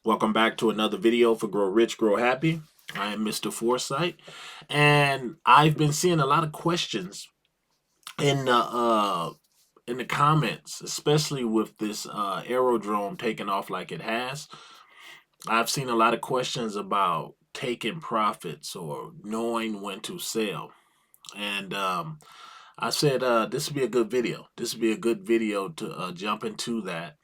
Welcome back to another video for Grow Rich, Grow Happy. I am Mr. Foresight, and I've been seeing a lot of questions in the comments, especially with this aerodrome taking off like it has. I've seen a lot of questions about taking profits or knowing when to sell, and I said this would be a good video. This would be a good video to jump into that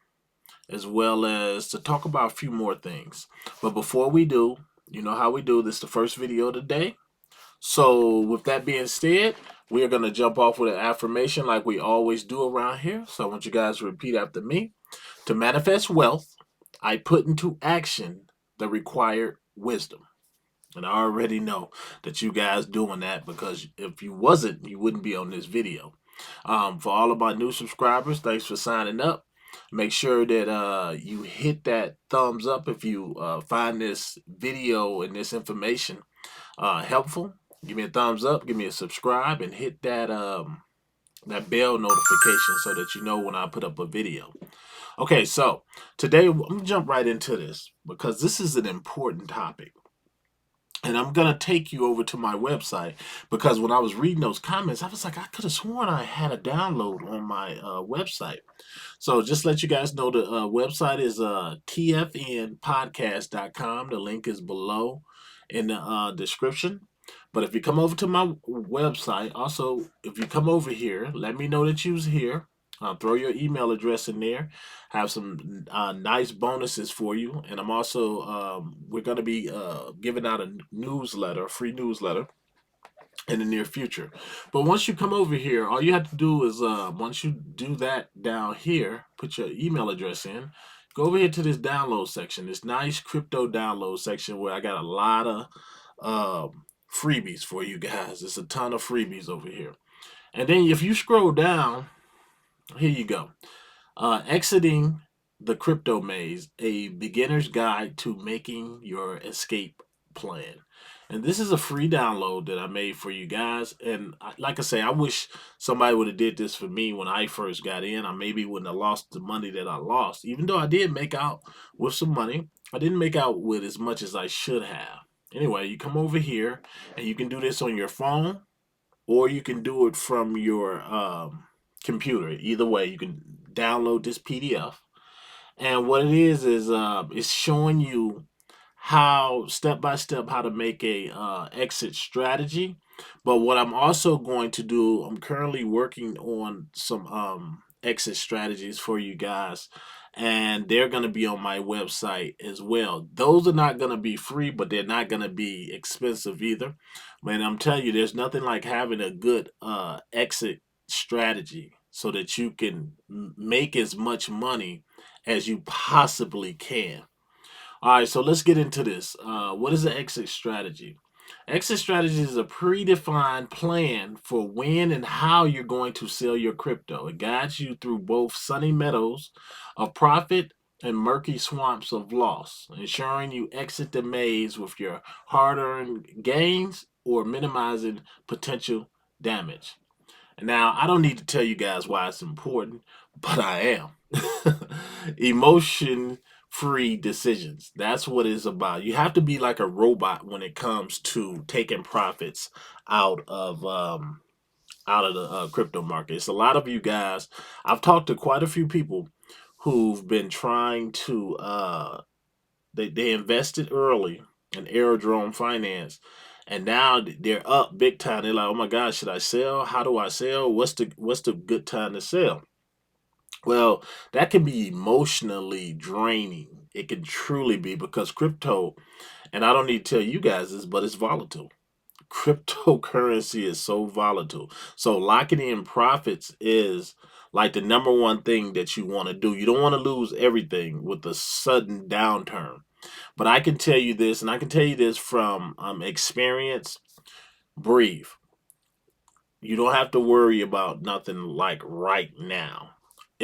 as well as to talk about a few more things. But before we do, you know how we do this, the first video of the day. So with that being said, we are going to jump off with an affirmation like we always do around here. So I want you guys to repeat after me. To manifest wealth, I put into action the required wisdom. And I already know that you guys doing that because if you wasn't, you wouldn't be on this video. For all of my new subscribers, thanks for signing up. Make sure that you hit that thumbs up if you find this video and this information helpful. Give me a thumbs up, give me a subscribe, and hit that bell notification so that you know when I put up a video. Okay, so today I'm gonna jump right into this because this is an important topic. And I'm going to take you over to my website because when I was reading those comments, I was like, I could have sworn I had a download on my website. So just let you guys know the website is tfnpodcast.com. The link is below in the description. But if you come over to my website, also, if you come over here, let me know that you was here. Throw your email address in there. Have some nice bonuses for you, and I'm also we're going to be giving out a newsletter, a free newsletter, in the near future. But once you come over here, all you have to do is once you do that down here, put your email address in. Go over here to this download section, this nice crypto download section where I got a lot of freebies for you guys. There's a ton of freebies over here. And then if you scroll down, here you go. Exiting the Crypto Maze, a beginner's guide to making your escape plan. And this is a free download that I made for you guys. And like I say, I wish somebody would have did this for me when I first got in. I maybe wouldn't have lost the money that I lost. Even though I did make out with some money, I didn't make out with as much as I should have. Anyway, you come over here and you can do this on your phone or you can do it from your computer. Either way, you can download this PDF. And what it is it's showing you how step by step how to make a exit strategy. But what I'm also going to do, I'm currently working on some exit strategies for you guys, and they're going to be on my website as well. Those are not going to be free, but they're not going to be expensive either. Man, I'm telling you, there's nothing like having a good exit strategy so that you can make as much money as you possibly can. All right, so let's get into this. What is an exit strategy? Exit strategy is a predefined plan for when and how you're going to sell your crypto. It guides you through both sunny meadows of profit and murky swamps of loss, ensuring you exit the maze with your hard earned gains or minimizing potential damage. And now, I don't need to tell you guys why it's important, but I am. Emotion free decisions. That's what it's about. You have to be like a robot when it comes to taking profits out of the crypto market. It's a lot of you guys. I've talked to quite a few people who've been trying to they invested early in aerodrome finance, and now they're up big time. They're like, oh my gosh, should I sell? How do I sell? What's the good time to sell? Well, that can be emotionally draining. It can truly be because crypto, and I don't need to tell you guys this, but it's volatile. Cryptocurrency is so volatile. So locking in profits is like the number one thing that you want to do. You don't want to lose everything with a sudden downturn. But I can tell you this, and I can tell you this from experience. Breathe. You don't have to worry about nothing like right now.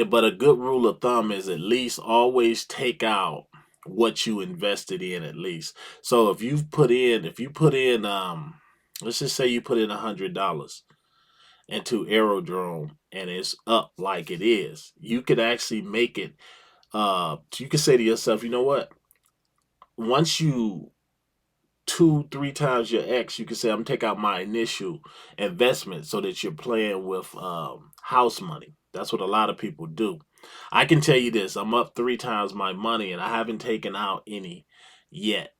But a good rule of thumb is at least always take out what you invested in at least. So if you put in let's just say you put in $100 into Aerodrome and it's up like it is, you could actually make it you could say to yourself, you know what? once you two, three times your X, you can say, I'm gonna take out my initial investment so that you're playing with house money. That's what a lot of people do. I can tell you this, I'm up three times my money and I haven't taken out any yet.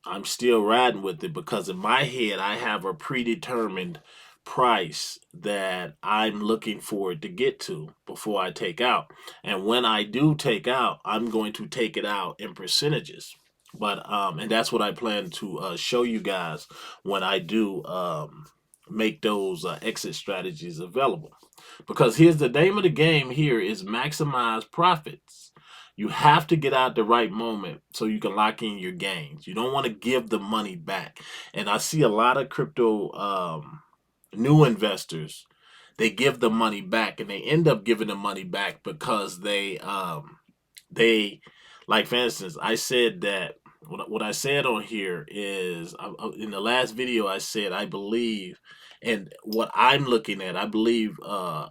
I'm still riding with it because in my head I have a predetermined price that I'm looking forward to get to before I take out. And when I do take out, I'm going to take it out in percentages. But and that's what I plan to show you guys when I do make those exit strategies available. Because here's the name of the game here is maximize profits. You have to get out the right moment so you can lock in your gains. You don't want to give the money back. And I see a lot of crypto new investors, they give the money back and they end up giving the money back because they like, for instance, I said that what I said on here is in the last video I said I believe, and what I'm looking at, I believe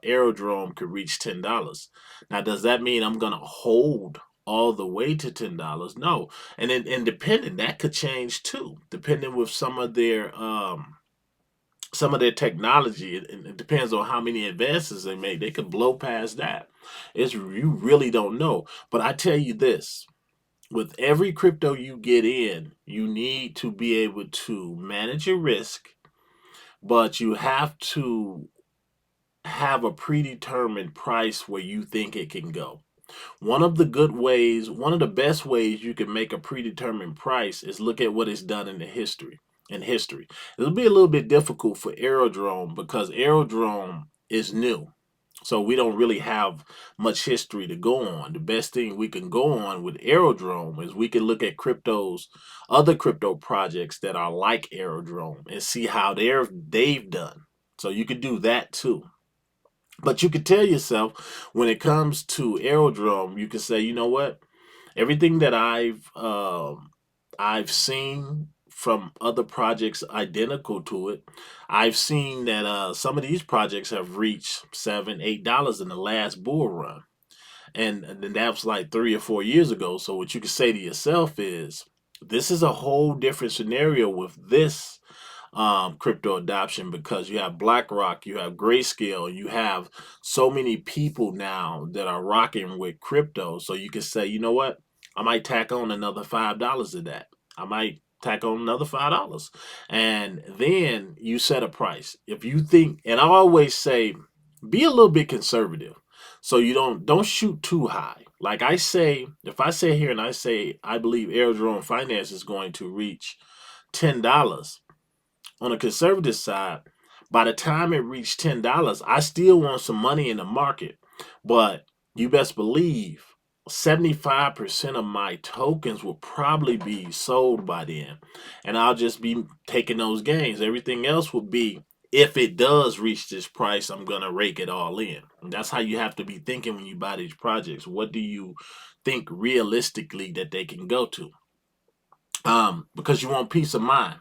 Aerodrome could reach $10. Now, does that mean I'm gonna hold all the way to $10? No, and then independent that could change too, depending with some of their technology. It depends on how many advances they make. They could blow past that. It's, you really don't know. But I tell you this, with every crypto you get in, you need to be able to manage your risk, but you have to have a predetermined price where you think it can go. One of the good ways, one of the best ways you can make a predetermined price is look at what is done in the history. In history, it'll be a little bit difficult for Aerodrome because Aerodrome is new. So we don't really have much history to go on. The best thing we can go on with Aerodrome is we can look at other crypto projects that are like Aerodrome and see how they've done. So you could do that too. But you could tell yourself when it comes to Aerodrome, you can say, you know what? Everything that I've seen from other projects identical to it, I've seen that some of these projects have reached $7, $8 in the last bull run, and then that was like 3 or 4 years ago. So what you can say to yourself is, this is a whole different scenario with this crypto adoption because you have BlackRock, you have Grayscale, you have so many people now that are rocking with crypto. So you can say, you know what? I might tack on another $5 to that. I might tack on another $5. And then you set a price. If you think, and I always say, be a little bit conservative. So you don't shoot too high. Like I say, if I say here and I say I believe Airdrome Finance is going to reach $10, on a conservative side, by the time it reached $10, I still want some money in the market. But you best believe 75% of my tokens will probably be sold by then. And I'll just be taking those gains. Everything else will be, if it does reach this price, I'm going to rake it all in. And that's how you have to be thinking when you buy these projects. What do you think realistically that they can go to? Because you want peace of mind.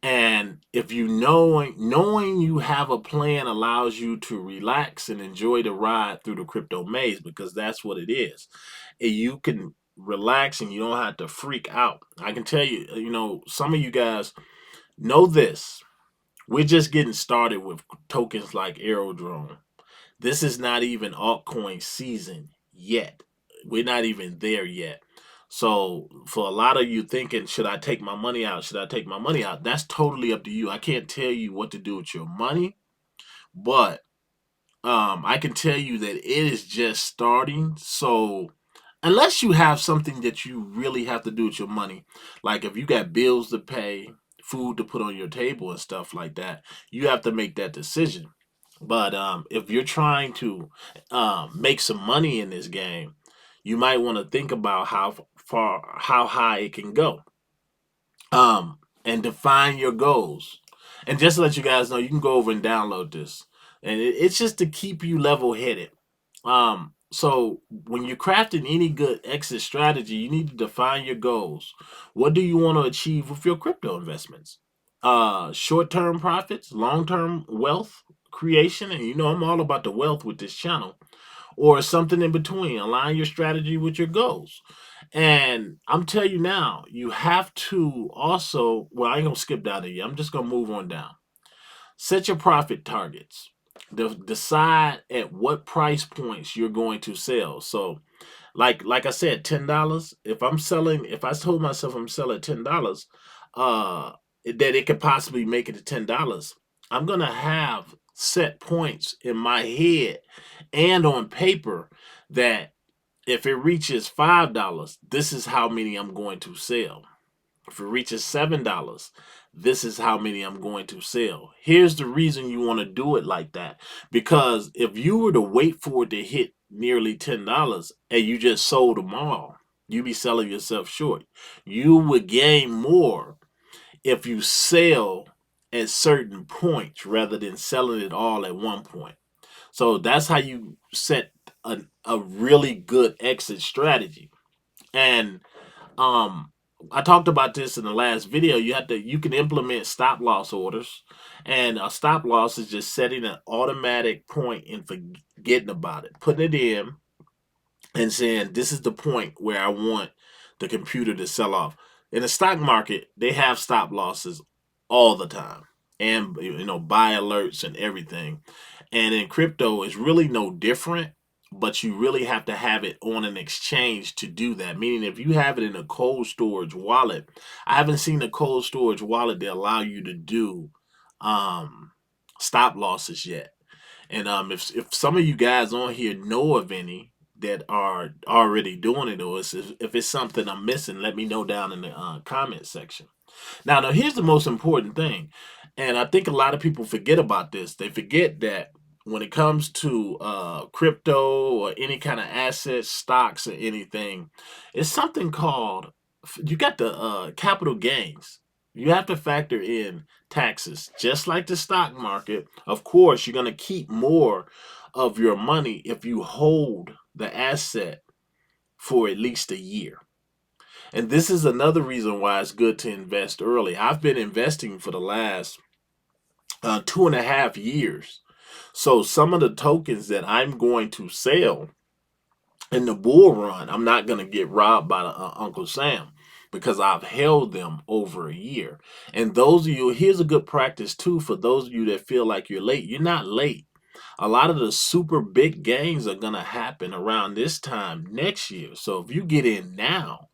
And if you knowing you have a plan allows you to relax and enjoy the ride through the crypto maze, because that's what it is. And you can relax and you don't have to freak out. I can tell you, some of you guys know this. We're just getting started with tokens like Aerodrome. This is not even altcoin season yet. We're not even there yet. So for a lot of you thinking, should I take my money out? Should I take my money out? That's totally up to you. I can't tell you what to do with your money, but I can tell you that it is just starting. So unless you have something that you really have to do with your money, like if you got bills to pay, food to put on your table and stuff like that, you have to make that decision. But if you're trying to make some money in this game, you might want to think about how high it can go, and define your goals. And just to let you guys know, you can go over and download this, and it's just to keep you level headed. So when you're crafting any good exit strategy, you need to define your goals. What do you want to achieve with your crypto investments? Short-term profits, long-term wealth creation, and I'm all about the wealth with this channel, or something in between. Align your strategy with your goals. And I'm telling you now, you have to also, well, I ain't gonna skip down to you. I'm just gonna move on down. Set your profit targets. Decide at what price points you're going to sell. So like I said, $10. If I told myself I'm selling $10, uh, that it could possibly make it to $10, I'm gonna have set points in my head and on paper that if it reaches $5, this is how many I'm going to sell. If it reaches $7, this is how many I'm going to sell. Here's the reason you want to do it like that. Because if you were to wait for it to hit nearly $10 and you just sold them all, you'd be selling yourself short. You would gain more if you sell at certain points rather than selling it all at one point. So that's how you set a really good exit strategy. And um I talked about this in the last video. You can implement stop loss orders, and a stop loss is just setting an automatic point and forgetting about it, putting it in and saying this is the point where I want the computer to sell off. In the stock market, they have stop losses all the time, and buy alerts and everything. And in crypto, it's really no different, but you really have to have it on an exchange to do that. Meaning, if you have it in a cold storage wallet, I haven't seen a cold storage wallet that allow you to do um, stop losses yet. And if some of you guys on here know of any that are already doing it, or if it's something I'm missing, let me know down in the comment section. Now, here's the most important thing, and I think a lot of people forget about this. They forget that when it comes to crypto or any kind of assets, stocks, or anything, it's something called, you got the capital gains. You have to factor in taxes, just like the stock market. Of course, you're going to keep more of your money if you hold the asset for at least a year. And this is another reason why it's good to invest early. I've been investing for the last 2.5 years. So some of the tokens that I'm going to sell in the bull run, I'm not going to get robbed by Uncle Sam because I've held them over a year. And those of you, here's a good practice too for those of you that feel like you're late. You're not late. A lot of the super big gains are going to happen around this time next year. So if you get in now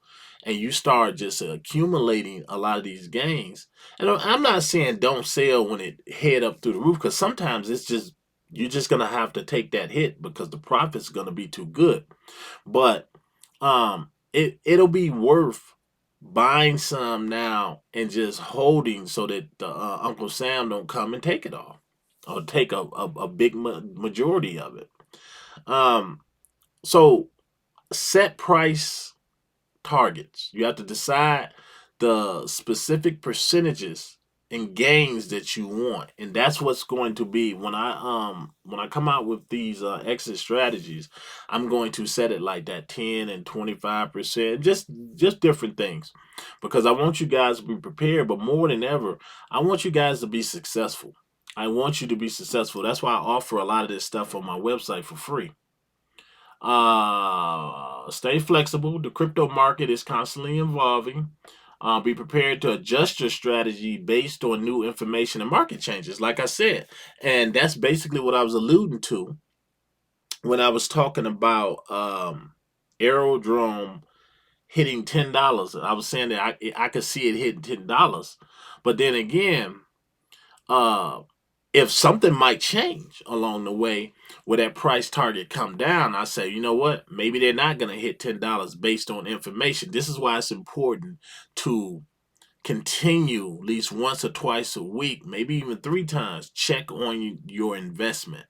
and you start just accumulating a lot of these gains, and I'm not saying don't sell when it head up through the roof, because sometimes it's just, you're just going to have to take that hit because the profit's going to be too good. But it'll be worth buying some now and just holding so that the Uncle Sam don't come and take it all or take a big majority of it. So set price targets. You have to decide the specific percentages and gains that you want, and that's what's going to be when I come out with these exit strategies. I'm going to set it like that 10 and 25%, just different things, because I want you guys to be prepared. But more than ever, I want you guys to be successful. I want you to be successful. That's why I offer a lot of this stuff on my website for free. Stay flexible. The crypto market is constantly evolving. Be prepared to adjust your strategy based on new information and market changes, like I said. And that's basically what I was alluding to when I was talking about Aerodrome hitting $10. I was saying that I could see it hitting $10. But then again, uh, if something might change along the way where that price target come down, I say, you know what? Maybe they're not going to hit $10 based on information. This is why it's important to continue at least once or twice a week, maybe even 3 times, check on your investment.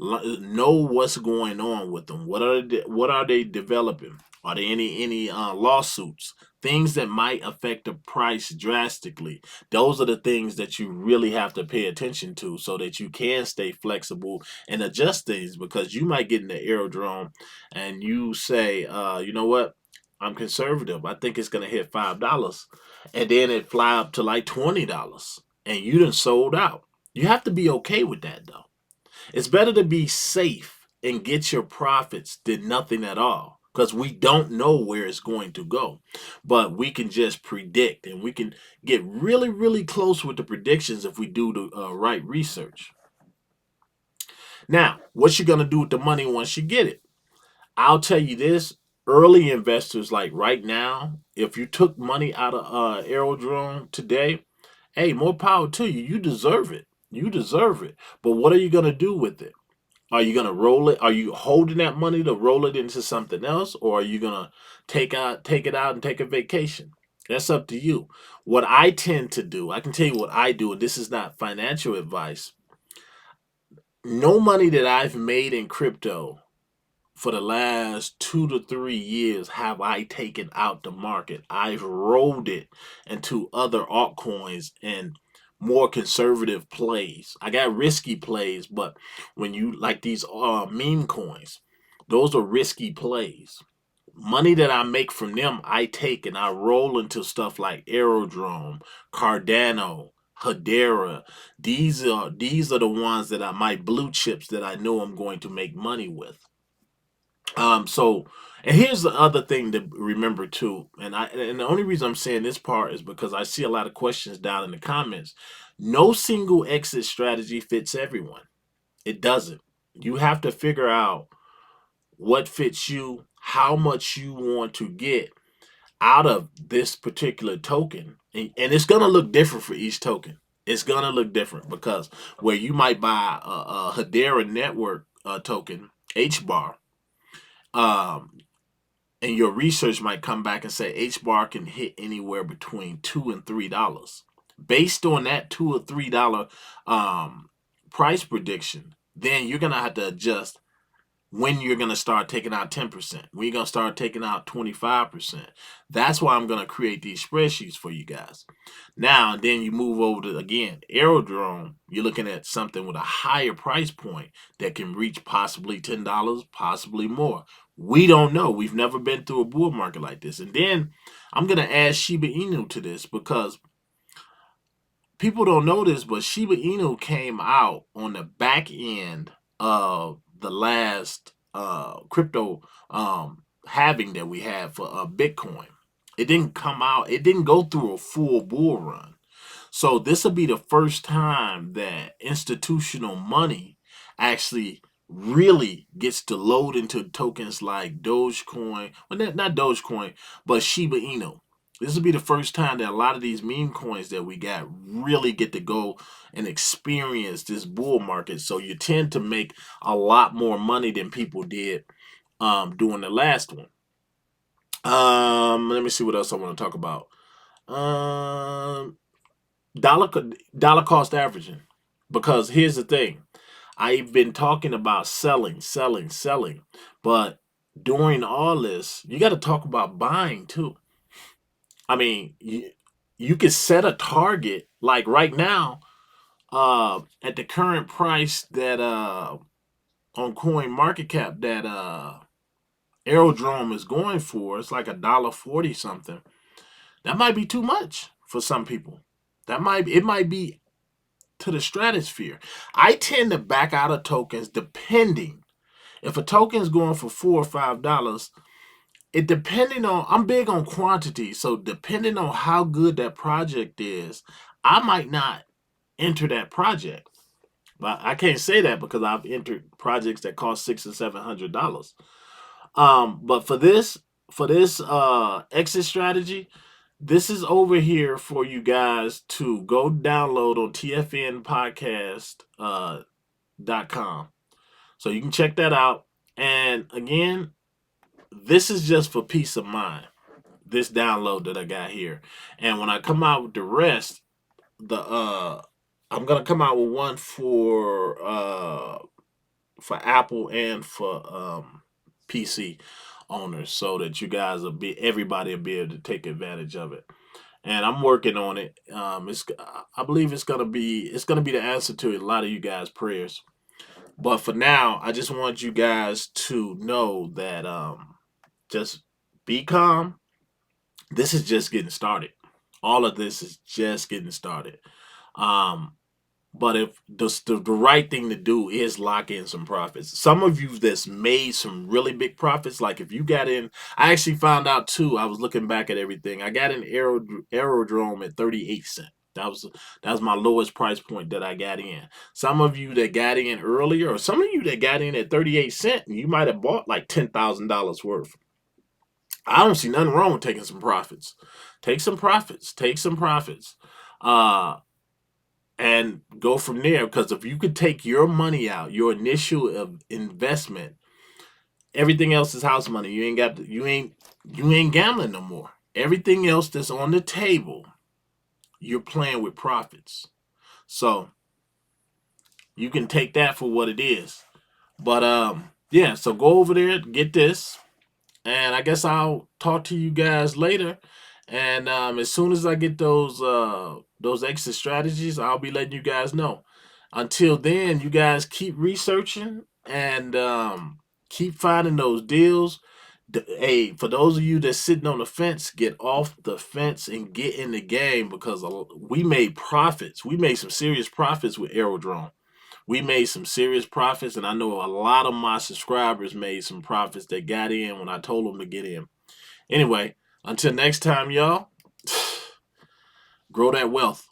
Know what's going on with them. What are they developing? Are there any lawsuits? Things that might affect the price drastically. Those are the things that you really have to pay attention to so that you can stay flexible and adjust things, because you might get in the aerodrome and you say, you know what? I'm conservative. I think it's gonna hit $5, and then it fly up to like $20, and you done sold out. You have to be okay with that though. It's better to be safe and get your profits did nothing at all, because we don't know where it's going to go, but we can just predict, and we can get really, really close with the predictions if we do the right research. Now, what you gonna do with the money once you get it? I'll tell you this: early investors, like right now, if you took money out of Aerodrome today, hey, more power to you. You deserve it. You deserve it. But what are you gonna do with it? Are you gonna roll it? Are you holding that money to roll it into something else, or are you gonna take it out and take a vacation? That's up to you. What I tend to do, I can tell you what I do, and this is not financial advice. No money that I've made in crypto for the last 2 to 3 years have I taken out the market. I've rolled it into other altcoins and more conservative plays. I got risky plays, but when you like these meme coins, those are risky plays. Money that I make from them, I take and I roll into stuff like Aerodrome, Cardano, Hedera. These are the ones that are my blue chips that I know I'm going to make money with. So, and here's the other thing to remember too, and the only reason I'm saying this part is because I see a lot of questions down in the comments. No single exit strategy fits everyone. It doesn't. You have to figure out what fits you, how much you want to get out of this particular token, and it's gonna look different for each token. It's gonna look different because where you might buy a Hedera network token, HBAR, um, and your research might come back and say H bar can hit anywhere between $2 and $3. Based on that $2 or $3 price prediction, then you're gonna have to adjust when you're going to start taking out 10%, when you're going to start taking out 25%. That's why I'm going to create these spreadsheets for you guys. Now, then you move over to, again, Aerodrome. You're looking at something with a higher price point that can reach possibly $10, possibly more. We don't know. We've never been through a bull market like this. And then I'm going to add Sheba Inu to this because people don't know this, but Shiba Inu came out on the back end of the last crypto halving that we had for Bitcoin. It didn't come out. It didn't go through a full bull run. So this will be the first time that institutional money actually really gets to load into tokens like Dogecoin. Well, not Dogecoin, but Shiba Inu. This will be the first time that a lot of these meme coins that we got really get to go and experience this bull market. So you tend to make a lot more money than people did during the last one. Let me see what else I want to talk about. Um, dollar dollar cost averaging, because here's the thing: I've been talking about selling, selling, selling, but during all this, you got to talk about buying too. I mean, you can set a target like right now, at the current price that on Coin Market Cap that Aerodrome is going for. It's like $1.40 something. That might be too much for some people. It might be to the stratosphere. I tend to back out of tokens depending. If a token is going for $4 or $5, it depending on, I'm big on quantity, so depending on how good that project is, I might not enter that project. But I can't say that because I've entered projects that cost $600 or $700. But for this exit strategy, this is over here for you guys to go download on tfnpodcast.com. So you can check that out. And again, this is just for peace of mind. This download that I got here. And when I come out with the rest, the I'm gonna come out with one for Apple and for PC owners, so that you guys everybody will be able to take advantage of it. And I'm working on it. I believe it's gonna be the answer to a lot of you guys' prayers. But for now, I just want you guys to know that just be calm. This is just getting started. All of this is just getting started. Um, But if the right thing to do is lock in some profits. Some of you that's made some really big profits, like if you got in, I actually found out too. I was looking back at everything. I got an aerodrome at 38 cents. That was my lowest price point that I got in. Some of you that got in earlier, or some of you that got in at 38 cents, you might have bought like $10,000 worth. I don't see nothing wrong with taking some profits. Take some profits. Take some profits. Uh, and go from there. Because if you could take your money out, your initial investment, everything else is house money. You ain't gambling no more. Everything else that's on the table, you're playing with profits. So you can take that for what it is. But yeah. So go over there, get this, and I guess I'll talk to you guys later. And as soon as I get those exit strategies, I'll be letting you guys know. Until then, you guys keep researching and keep finding those deals. Hey, for those of you that's sitting on the fence, get off the fence and get in the game because we made profits. We made some serious profits with Aerodrome. We made some serious profits, and I know a lot of my subscribers made some profits that got in when I told them to get in. Anyway, until next time, y'all, grow that wealth.